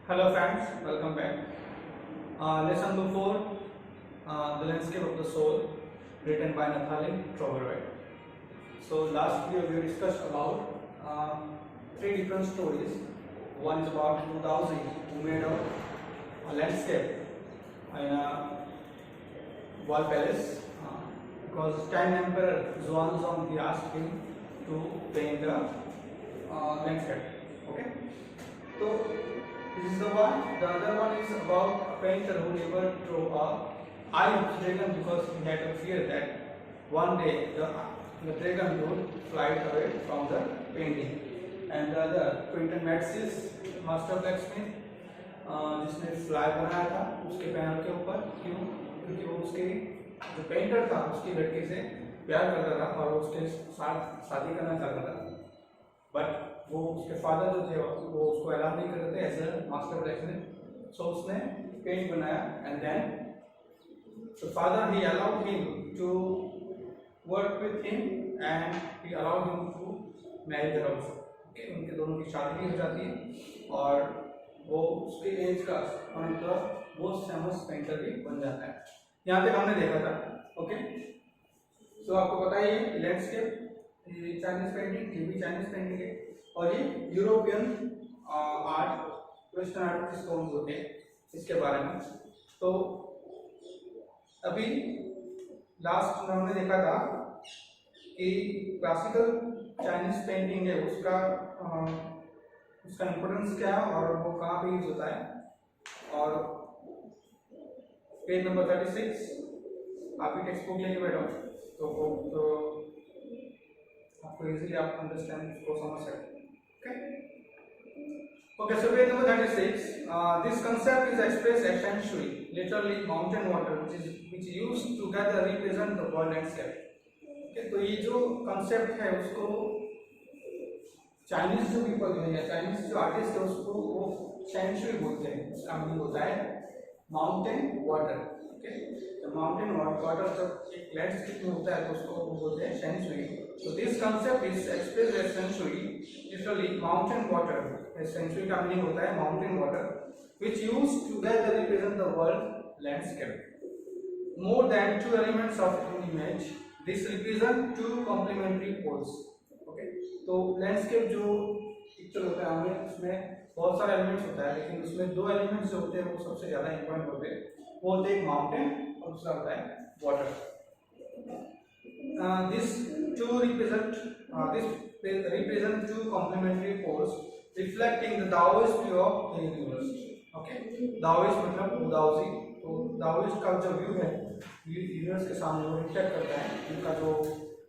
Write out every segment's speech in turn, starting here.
Hello friends, welcome back. Lesson number 4, The Landscape of the Soul, written by Nathalie Troverway. So last video we discussed about three different stories. One is about Mudauzi, who made a landscape in a wall palace because Time Emperor Xuanzong he asked him to paint a landscape. Okay, so this is the one. The other one is about a painter who never drew a eye of dragon because he had a fear that one day the dragon would fly away from the painting. And the other Quentin Matsys, master blacksmith, जिसने fly बनाया था उसके panel के ऊपर, क्यों? क्योंकि वो उसके जो पेंटर था उसकी लड़की से प्यार करता था और उसके साथ शादी करना चाहता था, बट वो उसके फादर जो थे वो उसको अलाउ नहीं करते थे एज अ मास्टर ब्लैक्समिथ. सो उसने पेंट बनाया and then the father he allowed him to work with him and he allowed him to marry there also. Okay, उनके दोनों की शादी भी हो जाती है और वो उसके एज का मोस्ट फेमस पेंटर भी बन जाता है. यहाँ तक हमने देखा था. ओके, सो आपको पता ही है लैंडस्केप चाइनीज पेंटिंग, ये भी चाइनीज पेंटिंग है और ये यूरोपियन आर्ट, वेस्टर्न आर्ट जिसको हम बोलते हैं, इसके बारे में. तो अभी लास्ट में हमने देखा था कि क्लासिकल चाइनीज पेंटिंग है उसका इम्पोर्टेंस क्या है और वो कहाँ पे यूज होता है. और पेज नंबर 36 आप ही टेक्स्ट बुक लेके बैठो तो आपको इजीली आप अंडरस्टैंड को समझ सकते हैं. Okay, so page number 36. This concept is expressed as feng shui, literally mountain water, which used to gather represent the world landscape. Okay, तो ये जो concept है उसको चाइनीज जो पीपल है या चाइनीज जो आर्टिस्ट है उसको वो फेंग शुई बोलते हैं. उसका मीनिंग होता है माउंटेन वाटर. ओके, तो माउंटेन वाटर जब एक लैंडस्केप में होता है तो उसको वो बोलते हैं feng shui. So this concept is expressed as feng shui, literally mountain water. As feng shui का मीनिंग होता है mountain water, which used together represent the world landscape. More than two elements of an image, this represent two complementary poles. Okay, तो landscape जो picture होता है हमें उसमें बहुत सारे एलिमेंट्स होता है, लेकिन उसमें दो एलिमेंट्स जो होते हैं वो सबसे ज़्यादा इंपॉर्टेंट होते हैं. वो होते हैं एक माउंटेन और दूसरा होता है water. This represent two complementary poles reflecting the Taoist view of the universe. Okay, Taoist मतलब Daozi. तो Taoist का जो व्यू है यूनिवर्स के सामने वो रिफ्लेक्ट करता है उनका जो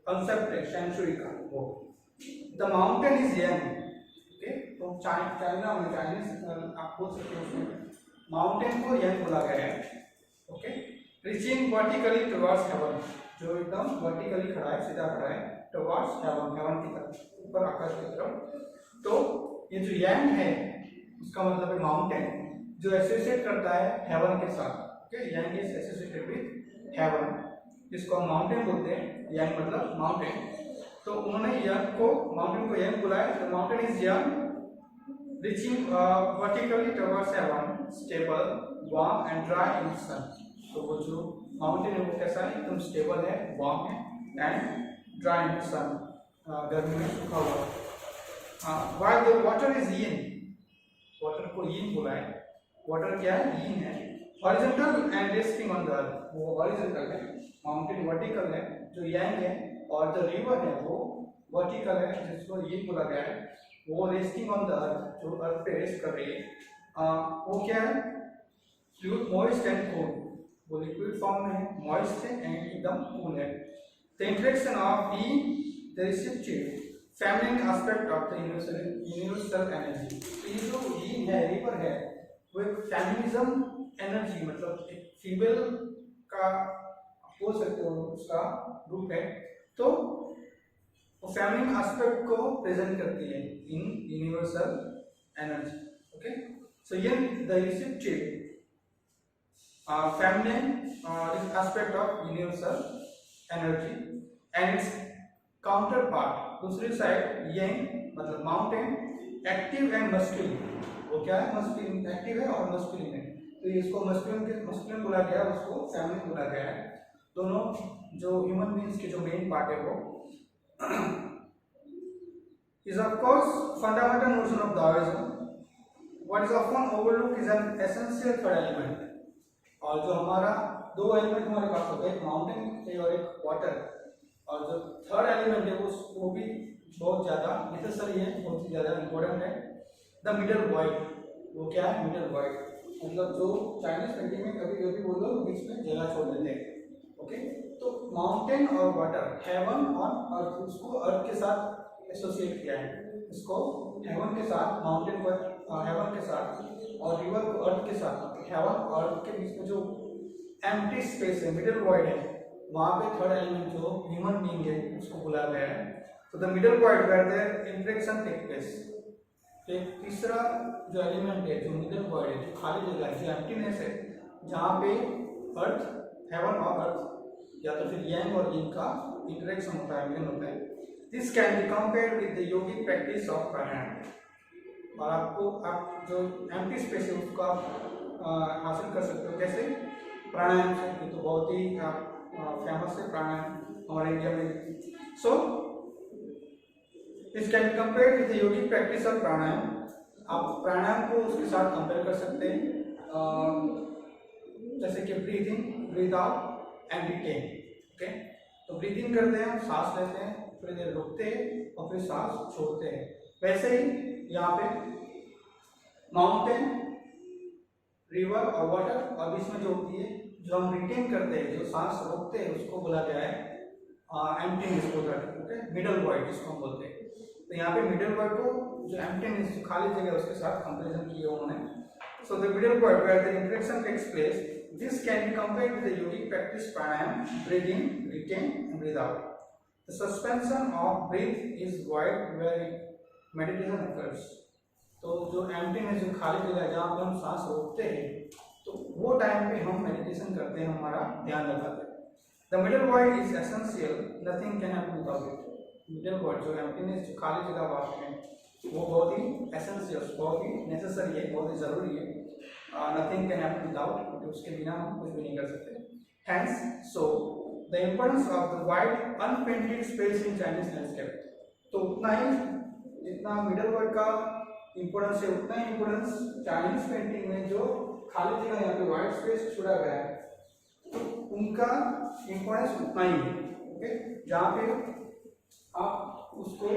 कंसेप्ट है फेंग शुई का वो. The mountain is yang. Okay, तो चाइना में चाइनीज आप बोल सकते हो उसमें माउंटेन को yang बोला गया है. Okay, reaching vertically towards heaven, जो एकदम वर्टिकली खड़ा है, सीधा खड़ा है टुवर्ड्स हेवन, हेवन की तरफ, ऊपर आकाश की तरफ. तो ये जो yang है उसका मतलब है माउंटेन जो एसोसिएट करता है हेवन के साथ. Okay, yang is associated with heaven जिसको हम माउंटेन बोलते हैं. yang मतलब माउंटेन. तो उन्होंने yang को माउंटेन को yang बुलाया. तो mountain is yang reaching vertically towards heaven, stable, warm and dry in sun. तो वो जो माउंटेन है वो कैसा है, एकदम स्टेबल है, वार्म है एंड ड्राई इन सन, गर्मी में सूखा हुआ. While the water is yin, water को यिन बोला है. वाटर क्या है, यिन है. Horizontal and resting on the earth, वो हॉरिजॉन्टल है, माउंटेन वर्टिकल है, जो yang है, और जो रिवर है वो वर्टिकल है जिसको यिन बोला गया है. वो रेस्टिंग ऑन द अर्थ, जो अर्थ पे रेस्ट कर रही है. वो क्या है, फ्लूइड, मॉइस्ट एंड कूल, वो लिक्विड फॉर्म में है, मॉइस्ट है एंड एकदम कूल है. The interaction of the receptive feminine aspect of the universal energy. तो ये जो यीन है, रिवर है, वो एक फेमिनिज्म एनर्जी मतलब एक फीमेल का बोल सकते हो उसका रूप है. तो वो फेमिनिन एस्पेक्ट को प्रेजेंट करती है इन यूनिवर्सल एनर्जी. ओके, सो ये the receptive feminine aspect of universal energy and its counter part दूसरी साइड यंग मतलब माउंटेन, एक्टिव एंड मस्कुलिन। वो क्या है? मस्कुलिन, एक्टिव है और मस्कुलिन है, तो इसको मस्कुलिन बोला गया, उसको फेमिनिन बोला गया है। दोनों जो ह्यूमन बीइंग्स के जो मेन पार्ट है वो is of course fundamental notion of Taoism. What is often overlooked is an essential third element. और जो हमारा दो एलिमेंट हमारे पास होते हैं, एक माउंटेन और एक वाटर, और जो थर्ड एलिमेंट है वो भी बहुत ज़्यादा नेसेसरी है, बहुत ही ज़्यादा इम्पोर्टेंट है, द मिडल वॉइड। वो क्या है? मिडल वॉइड मतलब जो चाइनीज पेंटिंग में कभी कभी वो लोग बीच में जगह छोड़ देते हैं। ओके, तो माउंटेन और वाटर, हेवन और अर्थ, उसको अर्थ के साथ एसोसिएट किया है, इसको हेवन के साथ, माउंटेन को हेवन के साथ और रिवर को अर्थ के साथ। हेवन और अर्थ के बीच में जो एम्प्टी स्पेस है, मिडल वॉइड है, वहां पे थर्ड एलिमेंट जो ह्यूमन बीइंग है उसको बुलाया गया है। तो the middle void where there interaction take place. एक तीसरा जो एलिमेंट है, जो मिडल वॉइड है, जो खाली जगह है, जो एम्प्टीनेस है, जहाँ पे अर्थ, हेवन और अर्थ या तो फिर यंग और यिन का इंटरेक्शन होता है, मिलन होता है। This can be compared with the yogic practice of pranayama. और आपको आप जो एम्प्टी स्पेस है उसको आप हासिल कर सकते हो कैसे? प्राणायाम से। ये तो बहुत ही फेमस है प्राणायाम हमारे इंडिया में। So this can be compared with the yogic practice of pranayama. आप प्राणायाम को उसके साथ कंपेयर कर सकते हैं, जैसे कि breathe in, breathe out and retain. Okay, तो ब्रीथ इन करते हैं, सांस लेते हैं, थोड़ी देर रुकते हैं और फिर सांस छोड़ते हैं। वैसे ही यहाँ पे माउंटेन, रिवर और वाटर और बीच में जो होती है, जो हम रिटेन करते हैं, जो सांस रोकते हैं, उसको बोला गया है एम्प्टीनेस को। ओके, मिडल वॉइड जिसको हम बोलते हैं। तो यहाँ पे मिडल वॉइड को जो एम्प्टीनेस, जो खाली जगह है, उसके साथ कंपैरिजन किया उन्होंने। So the middle void where the interaction takes place, this can be compared with the yogic practice pranayama, breathe in, retain and breathe out. The suspension of breath is void where meditation occurs. तो जो emptiness, जो खाली जगह है, जहाँ पे हम सांस रोकते हैं, तो वो टाइम पे हम मेडिटेशन करते हैं, हमारा ध्यान लगाते हैं। The middle void is essential, nothing can happen without it. Middle void जो एम्प्टीनेस, जो खाली जगह वहाँ पे है, वो बहुत ही एसेंशियल, बहुत ही नेसेसरी है, बहुत ही जरूरी है। Nothing can happen without, क्योंकि उसके बिना हम कुछ भी नहीं कर सकते। Hence, so the importance of the wide unpainted space in Chinese landscape. तो उतना ही जितना मिडल वर्ड का इंपोर्टेंस है, उतना ही इंपोर्टेंस चाइनीज पेंटिंग में जो खाली जगह यहाँ पे वाइट स्पेस छोड़ा गया है, तो उनका इंपोर्टेंस उतना ही है। ओके, जहाँ पे आप उसको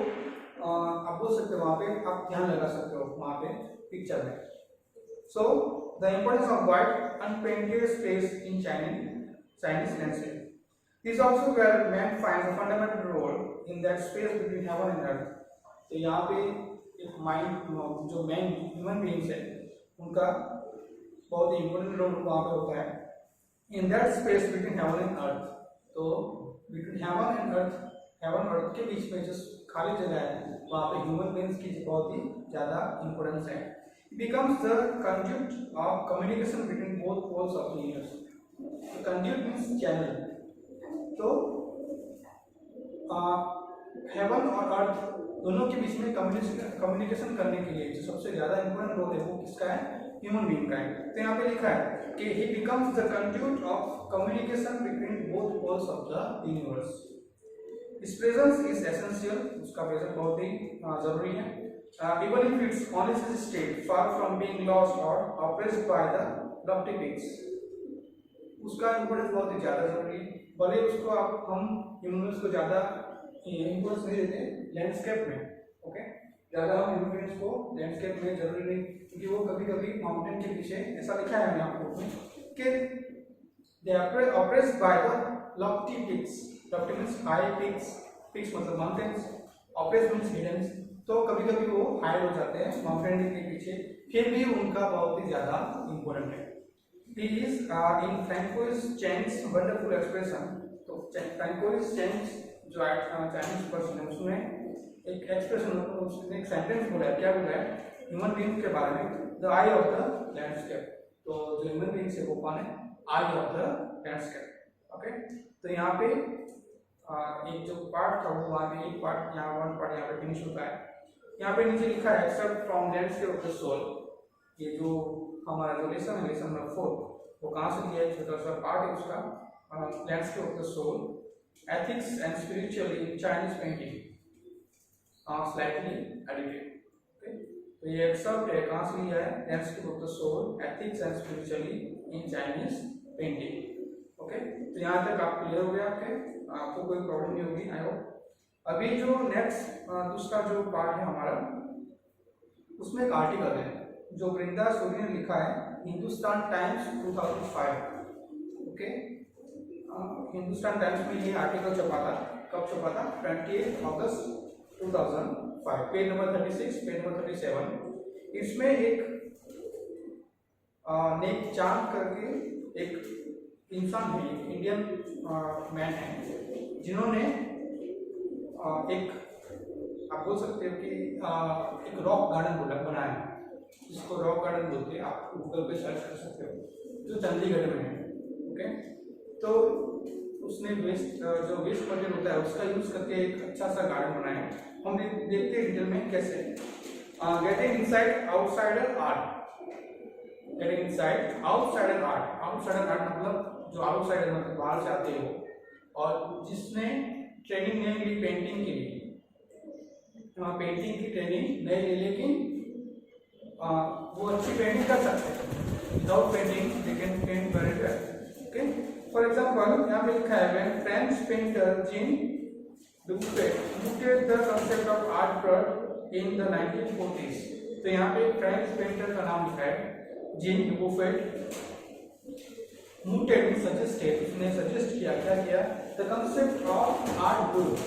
आप बोल सकते हो, वहाँ पे आप ध्यान लगा सकते हो वहाँ पे पिक्चर में। So the importance of white unpainted space in Chinese landscape. This is also where man finds a fundamental role in that space between heaven and earth. तो यहाँ पे एक माइंड, जो मैन ह्यूमन बीइंग्स है, उनका बहुत ही important role वहाँ पे होता है in that space between heaven and earth. तो between heaven and earth, heaven और अर्थ के बीच में जो खाली जगह है, वहाँ पे ह्यूमन बीइंग्स की बहुत ही ज़्यादा इम्पोर्टेंस है। It becomes the conduit of communication between both poles of the universe. Conduit means channel. तो हेवन और अर्थ दोनों के बीच में कम्युनिकेशन करने के लिए जो सबसे ज्यादा इंपॉर्टेंट रोल है वो किसका है? ह्यूमन बीइंग का है। तो यहाँ पे लिखा है कि he becomes the conduit of communication between both poles of the universe. His presence is essential, उसका प्रेजेंस बहुत ही जरूरी है। Even if it's honest state far from being lost और oppressed by the lofty peaks, उसका importance बहुत ही ज्यादा जरूरी है। भले उसको आप हम ह्यूमन्स को ज्यादा इंपोर्टेंस नहीं देते लैंडस्केप में। ओके, ज्यादा हम ह्यूमन्स को लैंडस्केप में जरूरी नहीं, क्योंकि वो कभी कभी माउंटेन के पीछे, ऐसा लिखा है मैंने आपको कि they are oppressed by the lofty peaks. Lofty means high peaks, peaks मतलब माउंटेन्स, ऑप्रेस्ड मींस हिडन। तो कभी कभी वो हाइड हो जाते हैं माउंटेन के पीछे, फिर भी उनका बहुत ही ज्यादा इंपॉर्टेंट है। He is in Francois Cheng's wonderful expression. तो Francois Cheng जो चाइनीज पर्सन है, उसमें एक एक्सप्रेशन, उसने एक सेंटेंस बोला है। क्या बोला है? ह्यूमन बीइंग के बारे में, the I of the landscape. तो जो ह्यूमन बीइंग्स है वो कौन है? आई ऑफ द लैंडस्केप। ओके, तो यहाँ पे एक जो पार्ट था वो वहाँ पे एक पार्ट यहाँ वन पार्ट यहाँ पे फिनिश होता है। यहाँ पे नीचे लिखा है except from landscape of the soul. ये जो हमारा जो लेसन है, लेसन नंबर 4, वो कहाँ से लिया है, छोटा सा पार्ट है उसका, landscape of the soul, ethics and spiritually in Chinese painting slightly edited. तो ये एक्सेप्ट है, कहाँ से लिया है, landscape of the soul, ethics and spiritually in Chinese painting. Okay, तो यहाँ तक आप क्लियर हो गया, आपको कोई प्रॉब्लम नहीं होगी आई होप। अभी जो नेक्स्ट दूसरा जो पार्ट है हमारा, उसमें एक आर्टिकल है जो वृंदा सूरी ने लिखा है, Hindustan times 2005। Okay, Hindustan times में ये आर्टिकल छपा था। कब छपा था? 28 अगस्त 2005, पेज नंबर 36, पेज नंबर 37। इसमें एक नेक चांद करके एक इंसान है, इंडियन मैन है, जिन्होंने एक, आप बोल सकते हो कि एक रॉक गार्डन बनाया है, जिसको रॉक गार्डन बोलते हैं, आप गूगल पे सर्च कर सकते हो, जो चंडीगढ़ में है। ओके, तो उसने वेस्ट जो वेस्ट मटेरियल होता है उसका यूज करके एक अच्छा सा गार्डन बनाया है। हम देखते हैं डिटेल में कैसे। Getting inside outsider art, getting inside outsider art. Outsider art मतलब जो आउटसाइडर मतलब बाहर से आते हो और जिसने ट्रेनिंग नहीं ली पेंटिंग के लिए, पेंटिंग की ट्रेनिंग नहीं ली, लेकिन वो अच्छी पेंटिंग कर सकते हैं। Without painting they can paint very well. Okay, for example यहाँ पे लिखा है when French painter Jean Dubuffet muted the concept of art work in the 1940s। तो यहाँ पे फ्रेंच पेंटर का नाम लिखा है जीन डुबुफेट। muted suggested, उसने सजेस्ट किया, क्या किया, the concept of art work,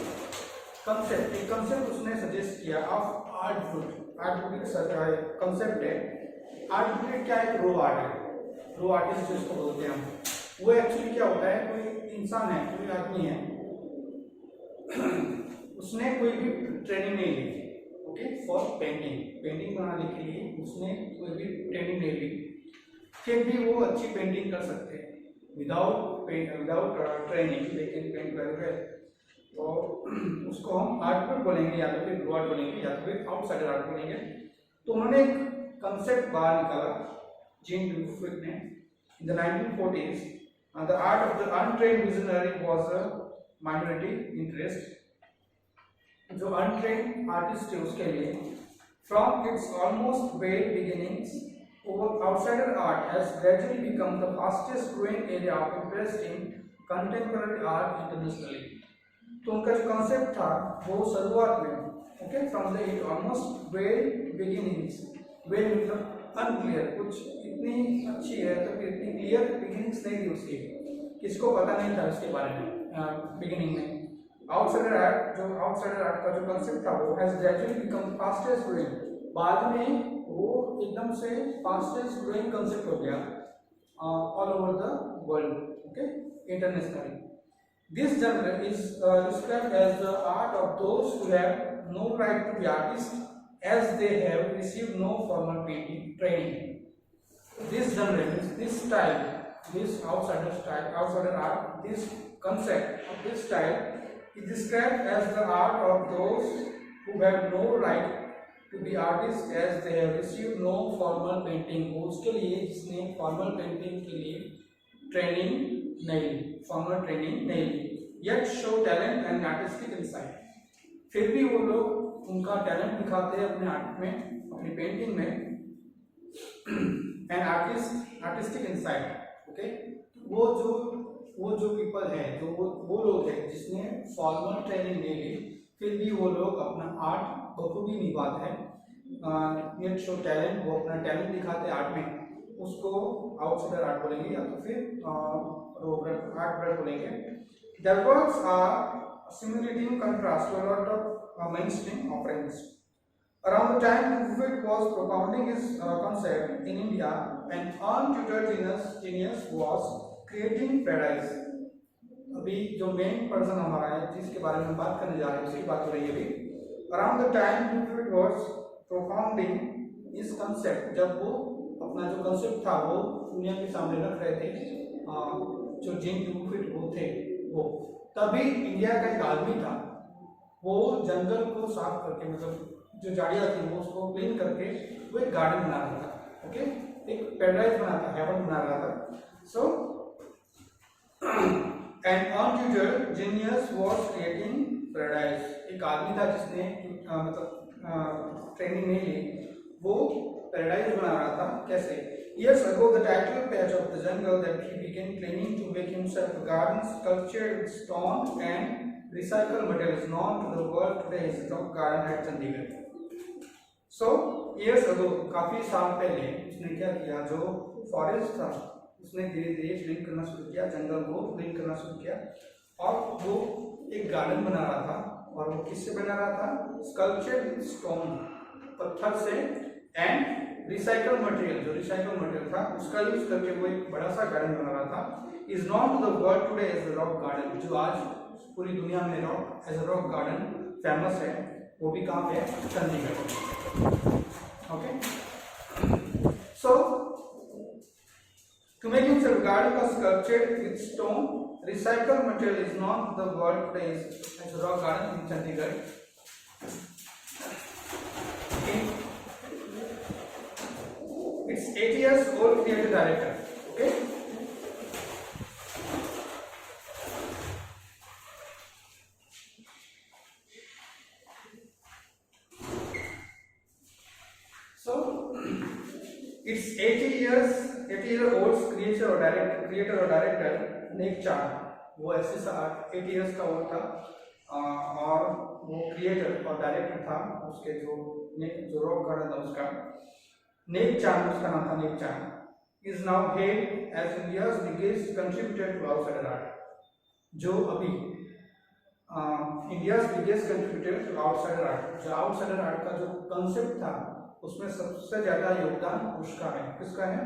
concept, एक कंसेप्ट उसने सजेस्ट किया of art book. Art book एक कंसेप्ट है। आर्ट बुक क्या है? रो आर्ट है, रो आर्टिस्ट जिसको बोलते हैं हम। वो एक्चुअली क्या होता है, कोई इंसान है, कोई आदमी है, उसने कोई भी ट्रेनिंग नहीं ली, ओके, फॉर पेंटिंग बनाने के लिए उसने कोई भी ट्रेनिंग नहीं ली, फिर भी वो अच्छी पेंटिंग कर सकते हैं। Without training they can paint very well. तो उसको हम आर्ट बुक बोलेंगे, या तो फिर रो आर्ट बोलेंगे, या तो फिर आउटसाइडर आर्ट बोलेंगे। तो उन्होंने एक कंसेप्ट बाहर निकाला जीन डुबुफेट ने in the 1940s। The art of the untrained visionary was a minority interest. जो अनट्रेन्ड आर्टिस्ट है उसके लिए from its almost very beginnings outsider art has gradually become the fastest growing area of interest in contemporary art internationally। तो उनका जो concept था वो शुरुआत में, okay, from the it almost very beginnings, very मतलब अनक्लियर, कुछ इतनी अच्छी है तो फिर इतनी क्लियर बिगिनिंग्स नहीं थी उसकी, किसको पता नहीं था उसके बारे में बिगिनिंग में। आउटसाइडर आर्ट, जो आउटसाइडर आर्ट का जो कंसेप्ट था वो has gradually become fastest growing, बाद में वो एकदम से फास्टेस्ट ग्रोइंग कंसेप्ट हो गया all over the world, okay, internationally. This genre is described as the art of those who have no right to be artists, as they have received no formal painting training. This genre, this style, this outsider art, this concept of this style is described as the art of those who have no right to be artists, as they have received no formal painting। उसके लिए जिसने formal painting के लिए training नहीं ली, formal training नहीं ली, yet show talent and artistic insight। फिर भी वो लोग उनका टैलेंट दिखाते हैं अपने आर्ट में, अपनी पेंटिंग में, एंड आर्टिस्टिक इंसाइट। ओके, वो जो पीपल है, जो वो लोग हैं जिसने फॉर्मल ट्रेनिंग नहीं ली, फिर भी वो लोग अपना आर्ट बखूबी निभाते हैं। yet show talent, वो अपना टैलेंट दिखाते हैं आर्ट में, उसको आउटसाइडर आर्ट बोलेंगे, या तो फिर आर्ट ब्रेड बोलेंगे। Their works are similarly in contrast to a lot of mainstream offerings। Around the time Dubufet was propounding his concept in India, an untutored genius was creating paradise। अभी जो main person हमारा है जिसके बारे में बात करने जा रहे हैं उसकी बात हो रही है अभी। Around the time Dubufet was propounding his concept, जब वो अपना जो कंसेप्ट था वो दुनिया के सामने रख रहे थे, जो जीन डुबुफेट वो थे, वो तभी इंडिया का एक आदमी था, वो जंगल को साफ करके, मतलब जो झाड़ियाँ थी वो उसको क्लीन करके वो एक गार्डन बना रहा था। ओके, एक पैराडाइज बना था, हेवन बना रहा था। So an untutored genius was creating paradise. एक आदमी था जिसने मतलब ट्रेनिंग नहीं ली, वो पैराडाइज बना रहा था। कैसे? Years ago, the title patch of the jungle that he began cleaning to make himself a garden sculptured with stone and recycled materials known to the world today as rock garden at Chandigarh. So years ago, काफी साल पहले उसने क्या किया, जो forest था उसने धीरे धीरे क्लीन करना शुरू किया, जंगल को क्लीन करना शुरू किया, और वो एक गार्डन बना रहा था। और वो किससे बना रहा था? स्कल्पचर्ड विद स्टोन, पत्थर से, एंड रिसाइकल मटेरियल, जो रिसाइकल मटेरियल था उसका यूज करके वो एक बड़ा सा गार्डन बना रहा था। Is known to the world today as the rock garden, जो आज पूरी दुनिया में rock as a rock garden famous है। वो भी कहाँ पे है? Chandigarh. Okay, so to make himself garden was sculptured with stone, recycled material is known to the world today as a rock garden in Chandigarh. It's 8 years old creative director. Okay. So it's 80-year-old creator or director Nick Chan. वो ऐसे 8 years का वो था, और वो creator और director था उसके जो रॉक गार्डन था उसका। Nick Chan, उसका नाम था Nick Chan, is now hailed as India's biggest contributor to outsider art. जो अभी India's biggest contributor to outsider art, जो outsider art का जो concept था उसमें सबसे ज्यादा योगदान उसका है। किसका है?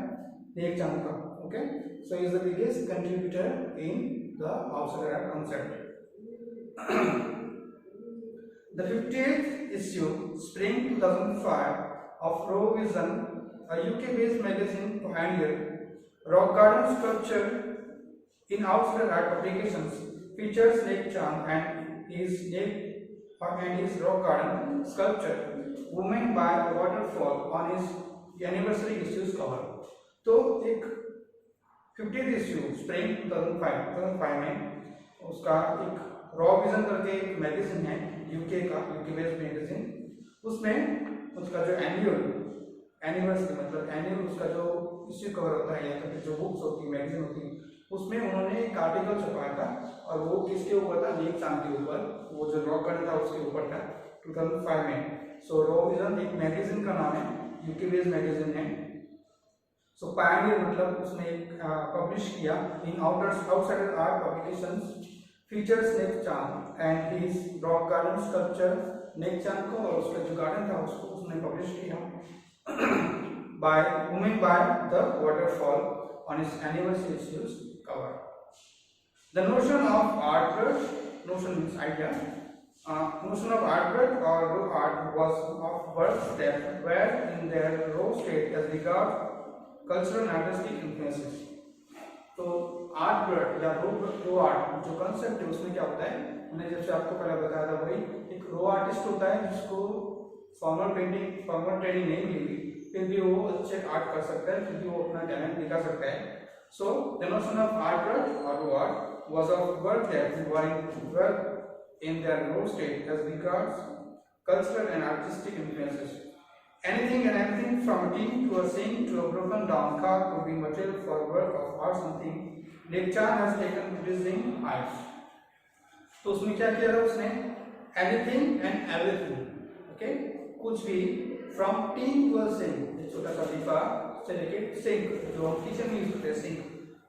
Nick Chan का। Okay, so he is the biggest contributor in the outsider art concept. The 50th issue, spring 2005. Of Raw Vision, a UK-based magazine pioneered rock garden sculpture in outsider art publications, features Nick Chan and his rock garden sculpture "Women by a Waterfall" on his anniversary issues cover. तो एक 50th issue spring 2005 में उसका एक raw vision करके एक magazine है, UK based magazine, उसमें उसका जो एनिवर्सरी मतलब एनुअल उसका जो इश्यू कवर होता है या फिर जो बुक्स होती है, मैगजीन होती है, उसमें उन्होंने एक आर्टिकल छपाया था। और वो किसके ऊपर था? नीक चांद के ऊपर, वो जो रॉक गार्डन था उसके ऊपर था 2005 में। सो रॉ विजन एक मैगजीन का नाम है, यूके बेस्ड मैगजीन है। सो पायनियर मतलब उसने पब्लिश किया in outsider art publications, features Nek Chand and his rock garden sculpture. Nek Chand को और उसका जो गार्डन था उसको उसने पब्लिश किया by Women by the Waterfall on his anniversary issues cover. The notion of artwork, notion means idea, notion of artwork or raw art was of works that were in their raw state as regard cultural and artistic influences. तो artwork या रो art जो concept है उसमें क्या होता है, मैंने जैसे आपको पहले बताया था, वही एक रो आर्टिस्ट होता है जिसको फॉर्मल ट्रेनिंग नहीं मिली, फिर भी वो अच्छे आर्ट कर सकता है, फिर भी वो अपना टैलेंट दिखा सकता है। So the notion of artwork और raw art was of work that were in their raw state as regards cultural and artistic influences. Anything and everything from a tea to a sink to a broken down car could be material for work of art. Something Nick Chan has taken to dizzying heights. तो उसमें क्या किया था उसने? Anything and everything, okay? कुछ भी from tea to a sink, छोटा सा दीपा से लेके सिंक जो हम किचन में यूज करते हैं सिंक,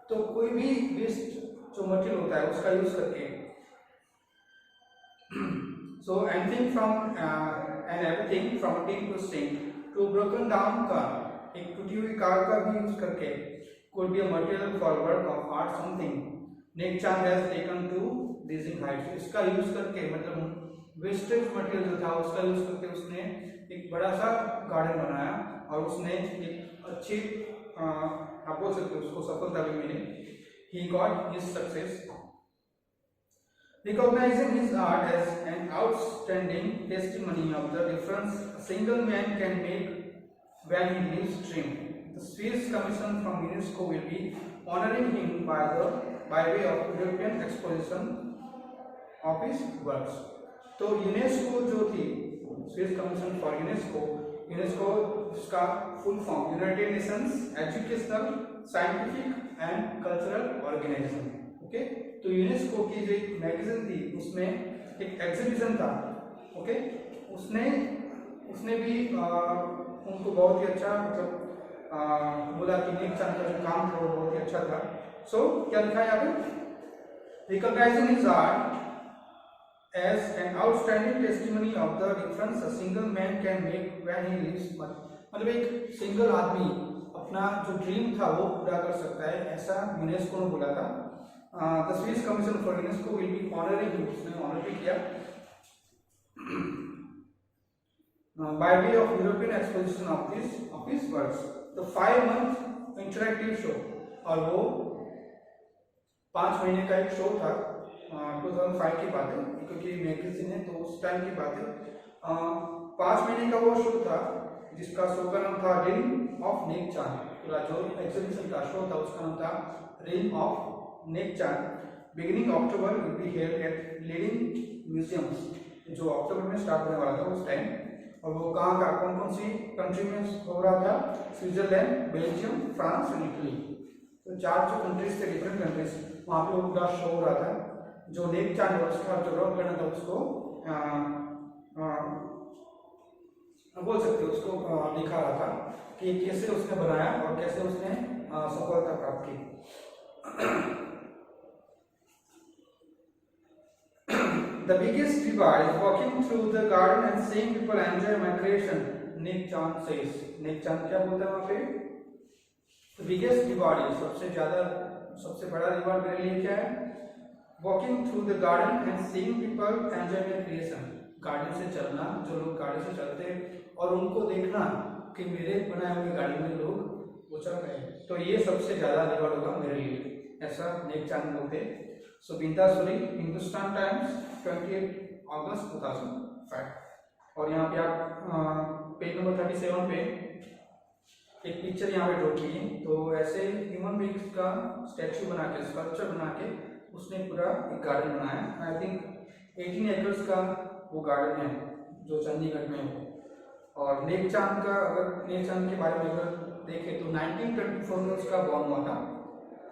तो कोई भी वेस्ट जो मटेरियल होता है उसका यूज करके so anything from and everything from a tin to sink to a broken down car, एक टूटी हुई कार का भी यूज करके could be a material for work of art. Something Nick Chan has taken to dizzying heights. इसका use करके मतलब wastage material जो था उसका यूज करके उसने एक बड़ा सा गार्डन बनाया और उसने एक अच्छी आप बोल सकते हो उसको सफलता भी मिली. He got his success. Recognizing his art as an outstanding testimony of the difference a single man can make when he lives dream, the Swiss Commission from UNESCO will be honoring him by way of European exposition of his works. तो UNESCO जो थी, Swiss commission for UNESCO, UNESCO इसका full form United Nations educational scientific and cultural organisation. Okay, तो UNESCO की जो एक magazine थी उसमें एक एग्जीबिशन था. ओके, उसने भी उनको बहुत ही अच्छा मतलब बोला कि नेक चांद का जो काम था वो बहुत ही अच्छा था. सो क्या लिखा है यहाँ पे? Recognising his art as an outstanding testimony of the difference a single man can make when he lives. मतलब एक सिंगल आदमी अपना जो ड्रीम था वो पूरा कर सकता है, ऐसा यूनेस्को ने बोला था. The Swiss commission for UNESCO will be honouring him, उसने ऑनर भी किया by way of European exposition of his works. The 5-month interactive show, और वो 5 महीने का एक शो था. 2005 की बात है क्योंकि मैगजीन है तो उस टाइम की बात है. 5 महीने का वो शो था जिसका शो का नाम था रिम ऑफ नेक चांद. पूरा जो एग्जीबिशन का शो था उसका नाम था रिम ऑफ नेक चांद. Beginning October will be held at leading museums, जो अक्टूबर में स्टार्ट होने वाला था उस टाइम. और वो कहाँ का कौन कौन सी कंट्री में हो रहा था? स्विट्जरलैंड, बेल्जियम, फ्रांस और इटली. तो 4 जो कंट्रीज थे, डिफरेंट कंट्रीज, वहाँ पे वो पूरा शो हो रहा था. जो नेक चांद है उसका जो रॉक करना था उसको बोल सकते हो, उसको दिखा रहा था कि कैसे उसने बनाया और कैसे उसने सफलता प्राप्त की. The biggest reward is walking through the garden and seeing people enjoy my creation, नेक चांद says. नेक चांद क्या बोलता है वहाँ पे? The biggest reward is सबसे बड़ा रिवॉर्ड मेरे लिए क्या है? Walking through the garden and seeing people enjoy my creation. Garden से चलना, जो लोग गाड़ी से चलते हैं और उनको देखना कि मेरे बनाए हुए गाड़ी में लोग वो चल रहे हैं, तो ये सबसे ज्यादा रिवॉर्ड होगा मेरे लिए, ऐसा नेक चांद बोलते. सो बिंदा सूरी, हिंदुस्तान टाइम्स, 28 अगस्त 2005. और यहाँ पे आप पेज नंबर 37 पे एक पिक्चर यहाँ पे ड्रॉ की है. तो ऐसे ह्यूमन बीइंग्स का स्टैचू बना के, स्कल्पचर बना के उसने पूरा एक गार्डन बनाया. आई थिंक 18 एकर्स का वो गार्डन है जो चंडीगढ़ में है. और नेक चांद का, अगर नेक चांद के बारे में अगर देखें तो 1924 में उसका बॉर्न हुआ था,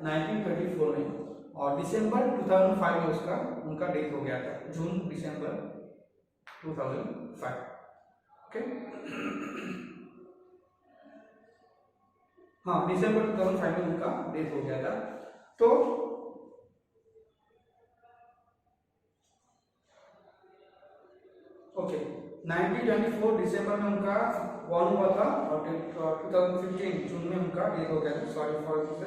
1924 में. और दिसंबर 2005 में उनका डेथ हो गया था, जून दिसंबर 2005. ओके, हाँ, दिसंबर 2005 में उनका डेथ हो गया था. तो ओके, 1924 दिसंबर में उनका बॉर्न हुआ था और 2015 जून में उनका डेथ हो गया था. Sorry for this.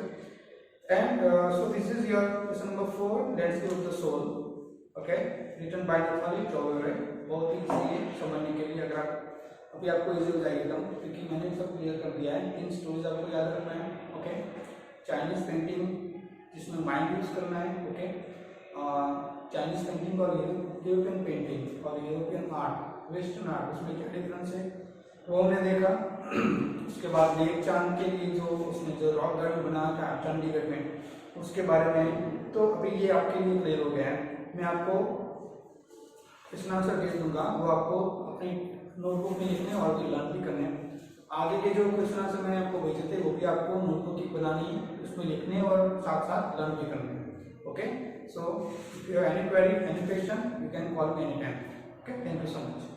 And so this is your question number 4, landscape of the soul. Okay, written by Nathalie Tauvere. बहुत ही इजी है समझने के लिए. अगर आप अभी आपको इजी हो जाएगा एकदम, क्योंकि मैंने सब क्लियर कर दिया है. 3 स्टोरीज आपको याद रखना है. ओके, चाइनीज पेंटिंग जिसमें माइंड यूज करना है. ओके, चाइनीज पेंटिंग और यूरोपियन पेंटिंग और यूरोपियन आर्ट, वेस्टर्न आर्ट, उसमें क्या डिफरेंस है वो हमने देखा. उसके बाद नेक चांद के लिए जो उसने जो रॉक गार्डन बनाया था चंडीगढ़ में, उसके बारे में तो अभी ये आपके लिए क्लियर हो गया है. मैं आपको क्वेश्चन आंसर भेज दूंगा, वो आपको अपनी नोटबुक में लिखने और भी लर्न भी करने हैं. आगे के जो क्वेश्चन आंसर मैंने आपको भेजे थे वो भी आपको नोटबुक की बनानी है, उसमें लिखने और साथ साथ लर्न भी करने हैं. Okay, so if you have any query, any question, you can call me anytime. Okay, thank you so much.